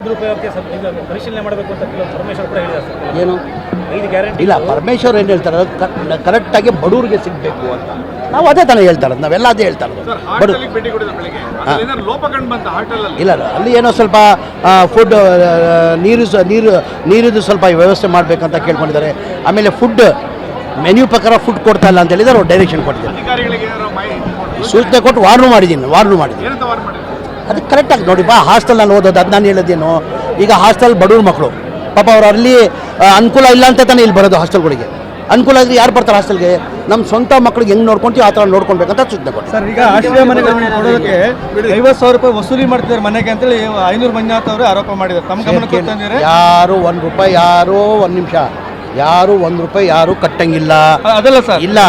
ಪರಿಶೀಲನೆ ಮಾಡಬೇಕು ಅಂತ ಪರಮೇಶ್ವರ್ ಕೂಡ ಹೇಳಿದ್ದಾರೆ. ಏನು 5 ಗ್ಯಾರಂಟಿ ಇಲ್ಲ, ಪರಮೇಶ್ವರ್ ಏನು ಹೇಳ್ತಾರೆ, ಕರೆಕ್ಟಾಗಿ ಬಡವ್ರಿಗೆ ಸಿಗಬೇಕು ಅಂತ ನಾವು ಅದೇ ತಾನೇ ಹೇಳ್ತಾರೆ, ನಾವೆಲ್ಲ ಅದೇ ಹೇಳ್ತಾರೆ. ಇಲ್ಲ, ಅಲ್ಲಿ ಏನೋ ಸ್ವಲ್ಪ ಫುಡ್ ನೀರಿದು ಸ್ವಲ್ಪ ವ್ಯವಸ್ಥೆ ಮಾಡಬೇಕಂತ ಕೇಳ್ಕೊಂಡಿದ್ದಾರೆ. ಆಮೇಲೆ ಫುಡ್ ಮೆನ್ಯೂ ಪ್ರಕಾರ ಫುಡ್ ಕೊಡ್ತಾ ಇಲ್ಲ ಅಂತ ಹೇಳಿದರೆ ಅವ್ರು ಡೈರೆಕ್ಷನ್ ಕೊಟ್ಟಿದ್ದಾರೆ. ಸೂಚನೆ ಕೊಟ್ಟು ವಾರ್ನು ಮಾಡಿದ್ದೀನಿ. ಅದು ಕರೆಕ್ಟಾಗಿ ನೋಡಿಪ್ಪ, ಹಾಸ್ಟೆಲ್ನಲ್ಲಿ ಓದೋದು ಅದು ನಾನು ಹೇಳೋದೇನು. ಈಗ ಹಾಸ್ಟೆಲ್ ಬಡವ್ರ ಮಕ್ಕಳು ಪಾಪ ಅವ್ರು ಅಲ್ಲಿ ಅನುಕೂಲ ಇಲ್ಲ ಅಂತ ತಾನೇ ಇಲ್ಲಿ ಬರೋದು. ಹಾಸ್ಟೆಲ್ಗಳಿಗೆ ಅನುಕೂಲ ಇದ್ರೆ ಯಾರು ಬರ್ತಾರೆ ಹಾಸ್ಟೆಲ್ಗೆ? ನಮ್ಮ ಸ್ವಂತ ಮಕ್ಕಳಿಗೆ ಹೆಂಗೆ ನೋಡ್ಕೊಂತೀವಿ ಆ ಥರ ನೋಡ್ಕೊಳ್ಬೇಕಂತ ಸೂಚನೆ ಕೊಟ್ಟು. ಸರ್, ಈಗ ಆಶ್ರಯ ಮನೆಗಳನ್ನು ಕೊಡೋದಕ್ಕೆ 50,000 ರೂಪಾಯಿ ವಸೂಲಿ ಮಾಡ್ತಿದ್ದಾರೆ ಮನೆಗೆ ಅಂತೇಳಿ ಐನೂರು ಮಂಜುನಾಥ್ ಅವರು ಆರೋಪ ಮಾಡಿದ್ದಾರೆ. ತಮ್ಮ ಗಮನಕ್ಕೆ ತಂದಿದ್ದಾರೆ. ಯಾರು 1 ರೂಪಾಯಿ, ಯಾರು 1 ನಿಮಿಷ, ಯಾರು 1 ರೂಪಾಯಿ ಯಾರು ಕಟ್ಟಂಗಿಲ್ಲ. ಅದಲ್ಲ ಸರ್, ಇಲ್ಲ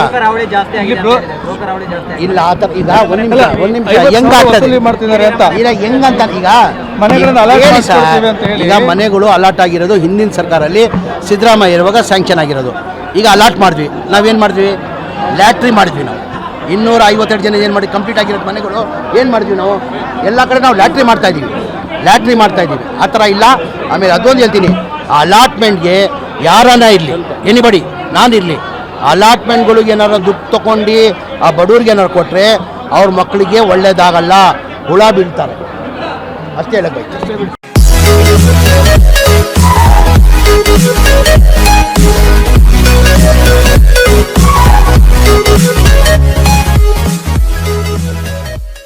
ಇಲ್ಲ ಆ ಥರ. ಈಗ 1 ನಿಮಿಷ ಹೆಂಗ ಮಾಡ್ತಿದ್ದಾರೆ ಅಂತ ಇಲ್ಲ ಹೆಂಗಂತ. ಈಗ ಈಗ ಮನೆಗಳು ಅಲಾಟ್ ಆಗಿರೋದು ಹಿಂದಿನ ಸರ್ಕಾರಲ್ಲಿ ಸಿದ್ದರಾಮಯ್ಯ ಇರುವಾಗ ಸ್ಯಾಂಕ್ಷನ್ ಆಗಿರೋದು. ಈಗ ಅಲಾಟ್ ಮಾಡಿದ್ವಿ, ನಾವೇನು ಮಾಡಿದ್ವಿ, ಲ್ಯಾಟ್ರಿ ಮಾಡಿದ್ವಿ. ನಾವು 252 ಜನ ಏನು ಮಾಡಿ ಕಂಪ್ಲೀಟ್ ಆಗಿರೋದು ಮನೆಗಳು ಏನು ಮಾಡಿದ್ವಿ ನಾವು, ಎಲ್ಲ ಕಡೆ ನಾವು ಲ್ಯಾಟ್ರಿ ಮಾಡ್ತಾಯಿದ್ದೀವಿ. ಆ ಥರ ಇಲ್ಲ. ಆಮೇಲೆ ಅದೊಂದು ಹೇಳ್ತೀನಿ, ಆ ಅಲಾಟ್ಮೆಂಟ್ಗೆ ಯಾರನ್ನ ಇರಲಿ, ಎನಿಬಡಿ, ನಾನಿರಲಿ, ಅಲಾಟ್ಮೆಂಟ್ಗಳಿಗೆ ಏನಾರು ದುಡ್ಡು ತೊಗೊಂಡು ಆ ಬಡವ್ರಿಗೆ ಏನಾರು ಕೊಟ್ಟರೆ ಅವ್ರ ಮಕ್ಕಳಿಗೆ ಒಳ್ಳೇದಾಗಲ್ಲ, ಹುಳ ಬೀಳ್ತಾರೆ. ಅಷ್ಟೇ ಹೇಳಬೇಕು.